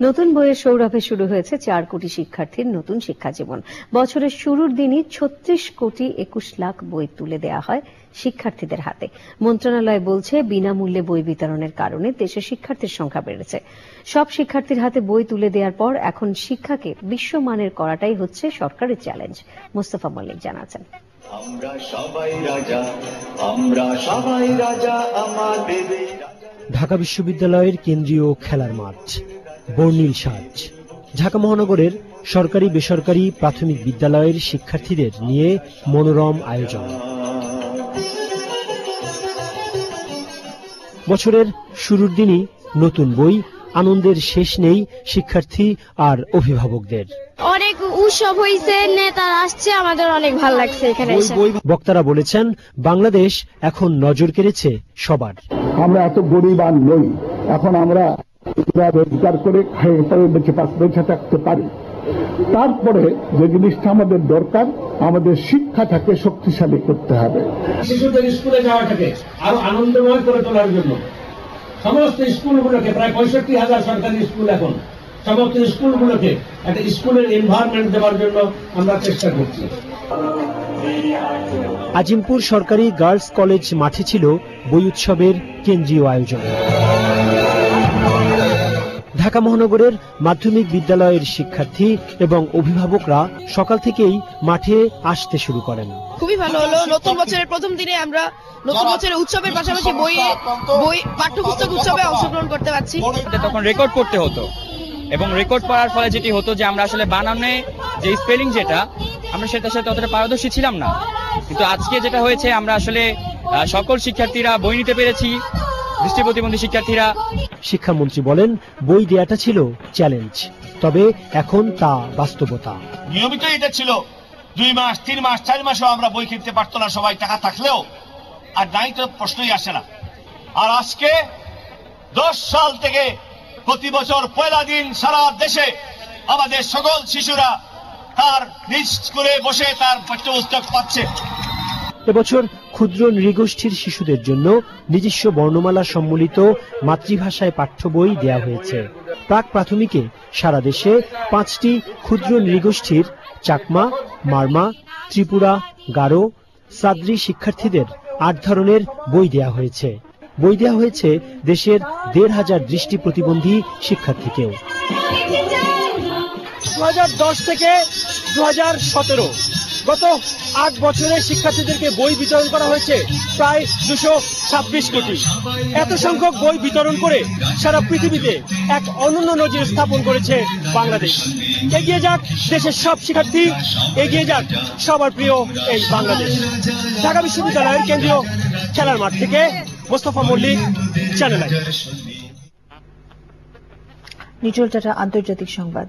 নতুন বইয়ের সৌরভে শুরু হয়েছে 4 কোটি শিক্ষার্থীর নতুন শিক্ষা জীবন। বছরের শুরুর দিনই 36 কোটি 21 লাখ বই তুলে দেওয়া হয় শিক্ষার্থীদের হাতে। মন্ত্রণালয় বলছে, বিনামূল্যে বই বিতরণের কারণে দেশে শিক্ষার্থীর সংখ্যা বেড়েছে। সব শিক্ষার্থীর হাতে বই তুলে দেওয়ার পর এখন শিক্ষাকে বিশ্বমানের করাটাই হচ্ছে সরকারের চ্যালেঞ্জ। মোস্তফা মল্লিক জানাচ্ছেন। আমরা সবাই রাজা, আমরা সবাই রাজা, আমাদের ঢাকা বিশ্ববিদ্যালয়ের কেন্দ্রীয় খেলার মাঠ, বর্ণিল সাজ। ঢাকা মহানগরের সরকারি বেসরকারি প্রাথমিক বিদ্যালয়ের শিক্ষার্থীদের নিয়ে মনোরম আয়োজন। বছরের শুরুর দিনই নতুন বই, আনন্দের শেষ নেই শিক্ষার্থী আর অভিভাবকদের। অনেক উৎসব হয়েছে, নেতারা আসছে, আমাদের অনেক ভালো লাগছে এখানে এসে। বক্তারা বলেছেন, বাংলাদেশ এখন নজর কেড়েছে সবার। আমরা এত গরিবান নই, এখন আমরা রোজগার করে বেঁচে থাকতে পারি। তারপরে যে জিনিসটা আমাদের দরকার, আমাদের শিক্ষাটাকে শক্তিশালী করতে হবে। শিশুদের স্কুলে যাওয়াটাকে আরো আনন্দময় করে তোলার জন্য সমস্ত স্কুলগুলোকে, প্রায় 65,000 সরকারি স্কুল, এখন সমস্ত স্কুলগুলোকে একটা স্কুলের এনভায়রনমেন্ট দেওয়ার জন্য আমরা চেষ্টা করছি। আজিমপুর সরকারি গার্লস কলেজ মাঠে ছিল বই উৎসবের কেন্দ্রীয় আয়োজন। ঢাকা মহানগরের মাধ্যমিক বিদ্যালয়ের শিক্ষার্থী এবং অভিভাবকরা সকাল থেকেই মাঠে আসতে শুরু করেন। খুবই ভালো হলো। নতুন বছরের প্রথম দিনে আমরা নতুন বছরের উৎসবের পাশাপাশি বই পাঠ্যপুস্তক উৎসবে অংশগ্রহণ করতে পারছি। তখন রেকর্ড করতে হতো, এবং রেকর্ড করার ফলে যেটি হতো যে আমরা আসলে বানানে যে স্পেলিং যেটা, আমরা সেটার সাথে অতটা পারদর্শী ছিলাম না। কিন্তু আজকে যেটা হয়েছে, আমরা আসলে সকল শিক্ষার্থীরা বই নিতে পেরেছি, দৃষ্টি প্রতিবন্ধী শিক্ষার্থীরা। শিক্ষামন্ত্রী বলেন, বই দেয়াটা ছিল চ্যালেঞ্জ, তবে এখন তা বাস্তবতা। নিয়মিত এটা ছিল 2 মাস 3 মাস 4 মাসও আমরা বই কিনতে পারতো না সবাই, টাকা থাকলেও। আর নাই তো প্রশ্নই আসে না। আর আজকে 10 সাল থেকে প্রতি বছর পয়লা দিন সারা দেশে আমাদের সকল শিশুরা তার নিজ স্কুলে বসে তার পাঠ্যপুস্তক পাচ্ছে। এবছর ক্ষুদ্র নৃগোষ্ঠীর শিশুদের জন্য নিজস্ব বর্ণমালা সম্বলিত মাতৃভাষায় পাঠ্য বই দেয়া হয়েছে। প্রাক প্রাথমিকে সারা দেশে 5টি ক্ষুদ্র নৃগোষ্ঠীর চাকমা, মারমা, ত্রিপুরা, গারো, সাদ্রি শিক্ষার্থীদের 8 ধরনের বই দেয়া হয়েছে। বই দেয়া হয়েছে দেশের 1,500 দৃষ্টি প্রতিবন্ধী শিক্ষার্থীকেও। 2010 থেকে 2017 গত 8 বছরে শিক্ষার্থীদেরকে বই বিতরণ করা হয়েছে প্রায় 226 কোটি। এত সংখ্যক বই বিতরণ করে সারা পৃথিবীতে এক অনন্য নজির স্থাপন করেছে বাংলাদেশ। এগিয়ে যাক দেশের সব শিক্ষার্থী, এগিয়ে যাক সবার প্রিয় এই বাংলাদেশ। ঢাকা বিশ্ববিদ্যালয়ের কেন্দ্রীয় খেলার মাঠ থেকে মোস্তফা মল্লিক, চ্যানেল আই। নিটল টাটা আন্তর্জাতিক সংবাদ।